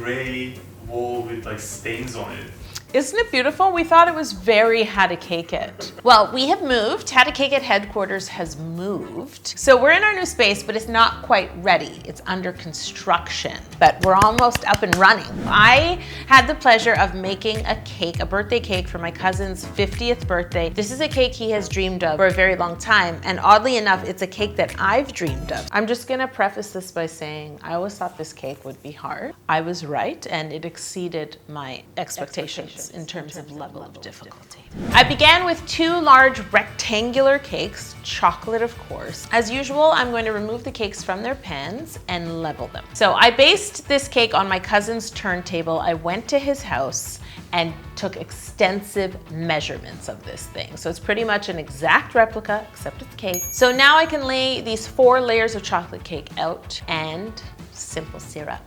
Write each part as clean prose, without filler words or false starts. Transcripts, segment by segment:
gray wall with like stains on it. Isn't it beautiful? We thought it was very How to Cake It. Well, we have moved. How to Cake It headquarters has moved. So we're in our new space, but it's not quite ready. It's under construction, but we're almost up and running. I had the pleasure of making a cake, a birthday cake for my cousin's 50th birthday. This is a cake he has dreamed of for a very long time. And oddly enough, it's a cake that I've dreamed of. I'm just gonna preface this by saying, I always thought this cake would be hard. I was right, and it exceeded my expectations in terms of level of difficulty. I began with 2 large rectangular cakes, chocolate of course. As usual, I'm going to remove the cakes from their pans and level them. So I based this cake on my cousin's turntable. I went to his house and took extensive measurements of this thing. So it's pretty much an exact replica, except it's cake. So now I can lay these 4 layers of chocolate cake out and simple syrup.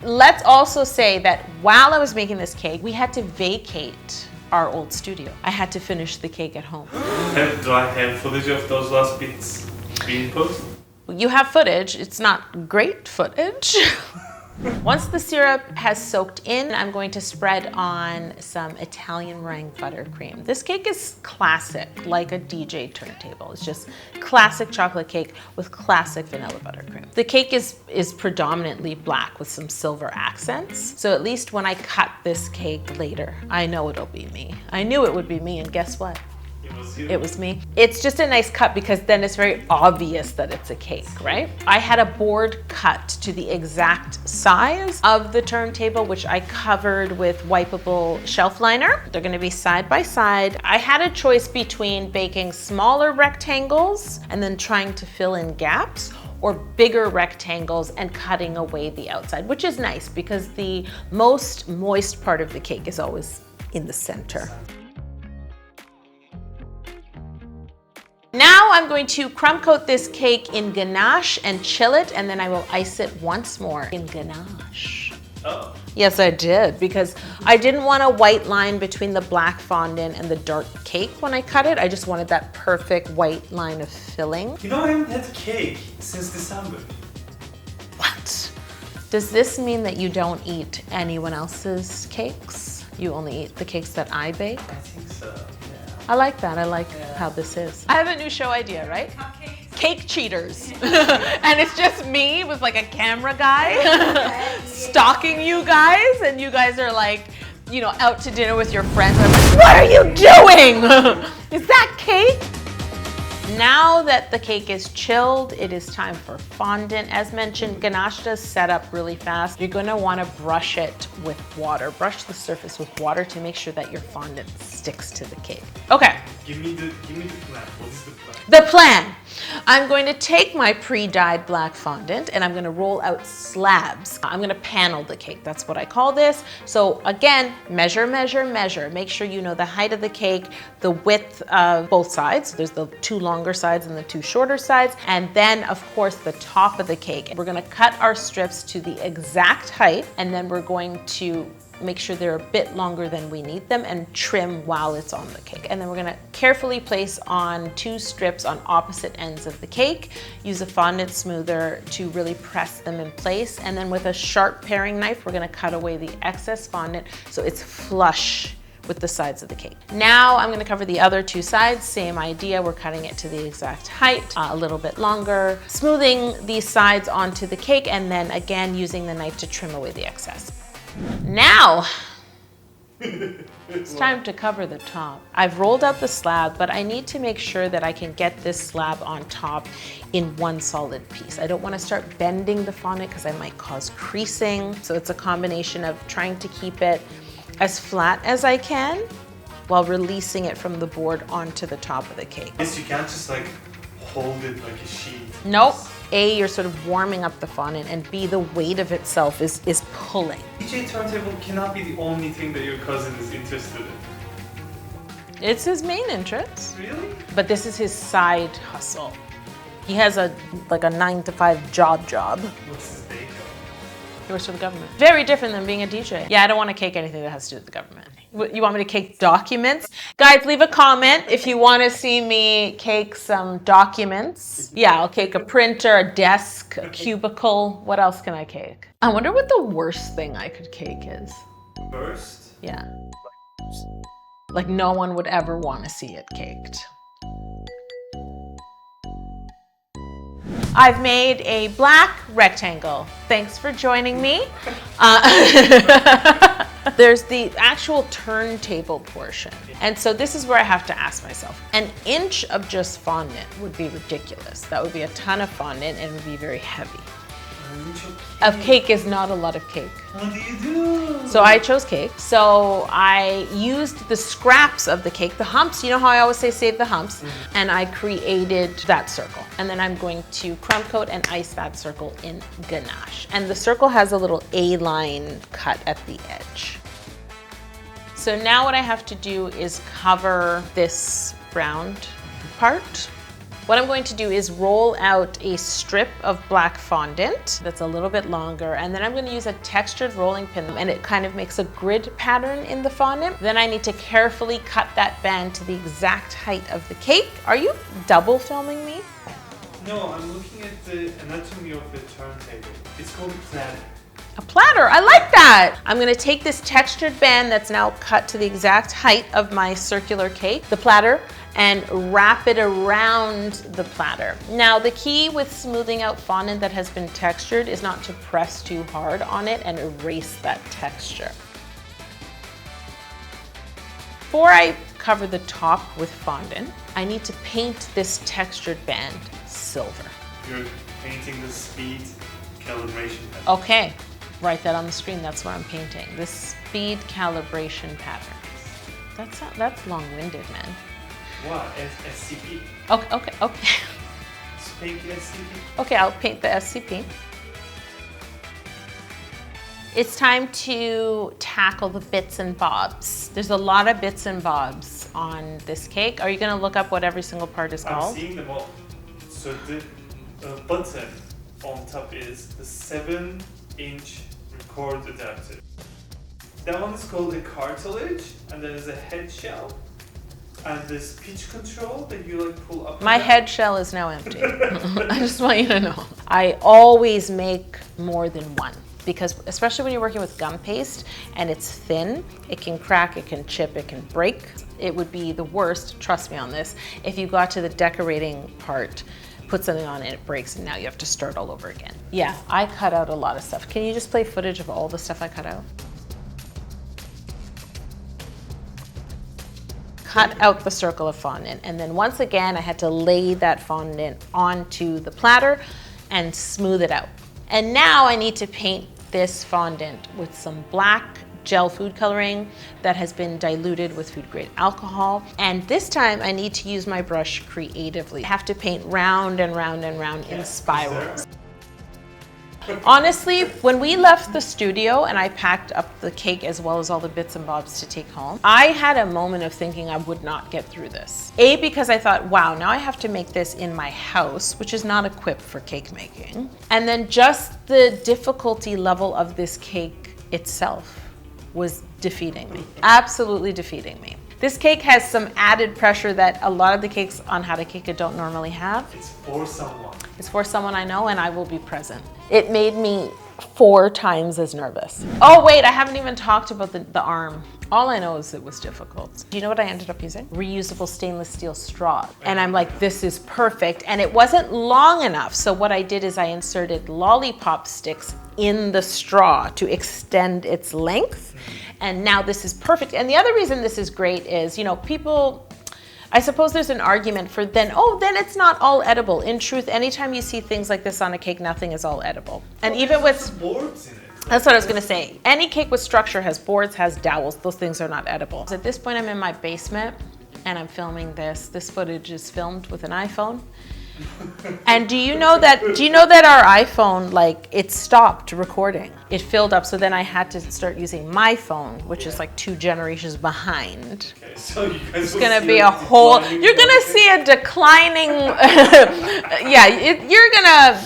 Let's also say that while I was making this cake, we had to vacate our old studio. I had to finish the cake at home. Do I have footage of those last bits being put? You have footage, it's not great footage. Once the syrup has soaked in, I'm going to spread on some Italian meringue buttercream. This cake is classic, like a DJ turntable. It's just classic chocolate cake with classic vanilla buttercream. The cake is predominantly black with some silver accents. So at least when I cut this cake later, I know it'll be me. I knew it would be me, and guess what? It was me. It's just a nice cut because then it's very obvious that it's a cake, right? I had a board cut to the exact size of the turntable, which I covered with wipeable shelf liner. They're gonna be side by side. I had a choice between baking smaller rectangles and then trying to fill in gaps, or bigger rectangles and cutting away the outside, which is nice because the most moist part of the cake is always in the center. Now I'm going to crumb coat this cake in ganache and chill it, and then I will ice it once more in ganache. Oh. Yes, I did, because I didn't want a white line between the black fondant and the dark cake when I cut it. I just wanted that perfect white line of filling. You know, I haven't had cake since December. What? Does this mean that you don't eat anyone else's cakes? You only eat the cakes that I bake? I think so, yeah. I like that. I like how this is. I have a new show idea, right? Cake Cheaters. And it's just me with like a camera guy stalking you guys, and you guys are like, you know, out to dinner with your friends. I'm like, what are you doing? Is that cake? Now that the cake is chilled, it is time for fondant. As mentioned, ganache does set up really fast. You're gonna wanna brush it with water. Brush the surface with water to make sure that your fondant sticks to the cake. Okay. Give me the plan. What is the plan? The plan. I'm going to take my pre-dyed black fondant and I'm going to roll out slabs. I'm going to panel the cake. That's what I call this. So again, measure, measure, measure. Make sure you know the height of the cake, the width of both sides. There's the 2 longer sides and the 2 shorter sides. And then of course the top of the cake. We're going to cut our strips to the exact height, and then we're going to make sure they're a bit longer than we need them and trim while it's on the cake. And then we're gonna carefully place on 2 strips on opposite ends of the cake. Use a fondant smoother to really press them in place. And then with a sharp paring knife, we're gonna cut away the excess fondant so it's flush with the sides of the cake. Now I'm gonna cover the other 2 sides, same idea. We're cutting it to the exact height, a little bit longer, smoothing these sides onto the cake, and then again using the knife to trim away the excess. Now, it's time to cover the top. I've rolled out the slab, but I need to make sure that I can get this slab on top in one solid piece. I don't want to start bending the fondant because I might cause creasing. So it's a combination of trying to keep it as flat as I can while releasing it from the board onto the top of the cake. Yes, you can't just like hold it like a sheet. Nope. A, you're sort of warming up the fondant, and B, the weight of itself is pulling. DJ Turntable cannot be the only thing that your cousin is interested in. It's his main interest. Really? But this is his side hustle. He has like a 9-to-5 job. What's his day job? He works for the government. Very different than being a DJ. Yeah, I don't want to cake anything that has to do with the government. You want me to cake documents? Guys, leave a comment if you want to see me cake some documents. Yeah, I'll cake a printer, a desk, a cubicle. What else can I cake? I wonder what the worst thing I could cake is. First? Yeah. Like no one would ever want to see it caked. I've made a black rectangle. Thanks for joining me. There's the actual turntable portion. And so this is where I have to ask myself, an inch of just fondant would be ridiculous. That would be a ton of fondant and it would be very heavy. Of cake is not a lot of cake. What do you do? So I chose cake. So I used the scraps of the cake, the humps. You know how I always say save the humps? And I created that circle. And then I'm going to crumb coat and ice that circle in ganache. And the circle has a little A-line cut at the edge. So now what I have to do is cover this round part. What I'm going to do is roll out a strip of black fondant that's a little bit longer, and then I'm going to use a textured rolling pin, and it kind of makes a grid pattern in the fondant. Then I need to carefully cut that band to the exact height of the cake. Are you double filming me? No, I'm looking at the anatomy of the turntable. It's called a platter. A platter, I like that. I'm gonna take this textured band that's now cut to the exact height of my circular cake, the platter, and wrap it around the platter. Now, the key with smoothing out fondant that has been textured is not to press too hard on it and erase that texture. Before I cover the top with fondant, I need to paint this textured band silver. You're painting the speed calibration pattern. Okay. Write that on the screen, that's what I'm painting. This speed calibration pattern. That's long-winded, man. What? SCP? Okay. Just paint the SCP? Okay, I'll paint the SCP. It's time to tackle the bits and bobs. There's a lot of bits and bobs on this cake. Are you gonna look up what every single part is called? I'm seeing them all. So the button on top is the 7-inch record adapter. That one is called a cartilage, and there is a head shell, and this pitch control that you like pull up. My head shell is now empty. I just want you to know. I always make more than one, because especially when you're working with gum paste and it's thin, it can crack, it can chip, it can break. It would be the worst, trust me on this, if you got to the decorating part, put something on it breaks, and now you have to start all over again. Yeah, I cut out a lot of stuff. Can you just play footage of all the stuff I cut out? Cut out the circle of fondant, and then once again I had to lay that fondant onto the platter and smooth it out. And now I need to paint this fondant with some black gel food coloring that has been diluted with food grade alcohol. And this time I need to use my brush creatively. I have to paint round and round and round in spirals. Honestly, when we left the studio and I packed up the cake as well as all the bits and bobs to take home, I had a moment of thinking I would not get through this. A, because I thought, wow, now I have to make this in my house, which is not equipped for cake making. And then just the difficulty level of this cake itself was defeating me, absolutely defeating me. This cake has some added pressure that a lot of the cakes on How to Cake It don't normally have. It's for someone. It's for someone I know, and I will be present. It made me 4 times as nervous. Oh wait, I haven't even talked about the arm. All I know is it was difficult. Do you know what I ended up using? Reusable stainless steel straw. And I'm like, this is perfect. And it wasn't long enough. So what I did is I inserted lollipop sticks in the straw to extend its length. And now this is perfect. And the other reason this is great is, you know, people, I suppose there's an argument for then it's not all edible. In truth, anytime you see things like this on a cake, nothing is all edible. And even with boards in it. That's what I was gonna say. Any cake with structure has boards, has dowels. Those things are not edible. So at this point, I'm in my basement and I'm filming this. This footage is filmed with an iPhone. And do you know that our iPhone, like, it stopped recording? It filled up, so then I had to start using my phone, which is like 2 generations behind. Okay, so you guys it's gonna be a whole, you're gonna see a declining,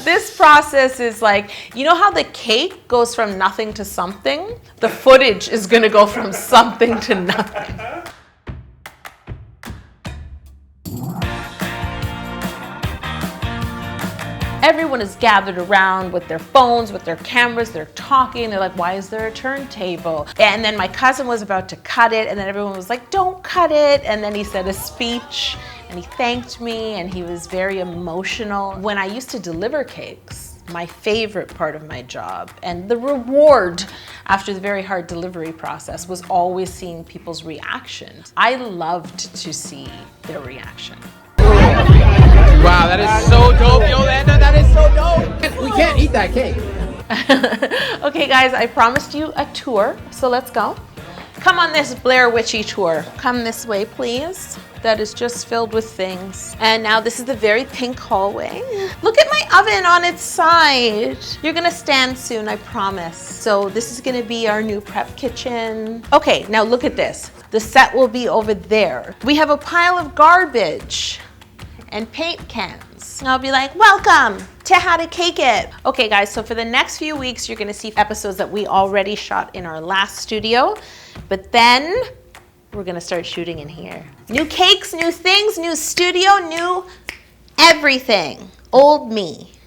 this process is like, you know how the cake goes from nothing to something? The footage is gonna go from something to nothing. Everyone is gathered around with their phones, with their cameras, they're talking, they're like, why is there a turntable? And then my cousin was about to cut it, and then everyone was like, don't cut it. And then he said a speech, and he thanked me, and he was very emotional. When I used to deliver cakes, my favorite part of my job, and the reward after the very hard delivery process, was always seeing people's reactions. I loved to see their reaction. Wow, that is so dope, Yolanda. That is so dope. We can't eat that cake. Okay, guys, I promised you a tour, so let's go. Come on this Blair Witchy tour. Come this way, please. That is just filled with things. And now this is the very pink hallway. Look at my oven on its side. You're gonna stand soon, I promise. So this is gonna be our new prep kitchen. Okay, now look at this. The set will be over there. We have a pile of garbage and paint cans. And I'll be like, welcome to How to Cake It. Okay guys, so for the next few weeks, you're gonna see episodes that we already shot in our last studio, but then we're gonna start shooting in here. New cakes, new things, new studio, new everything. Old me.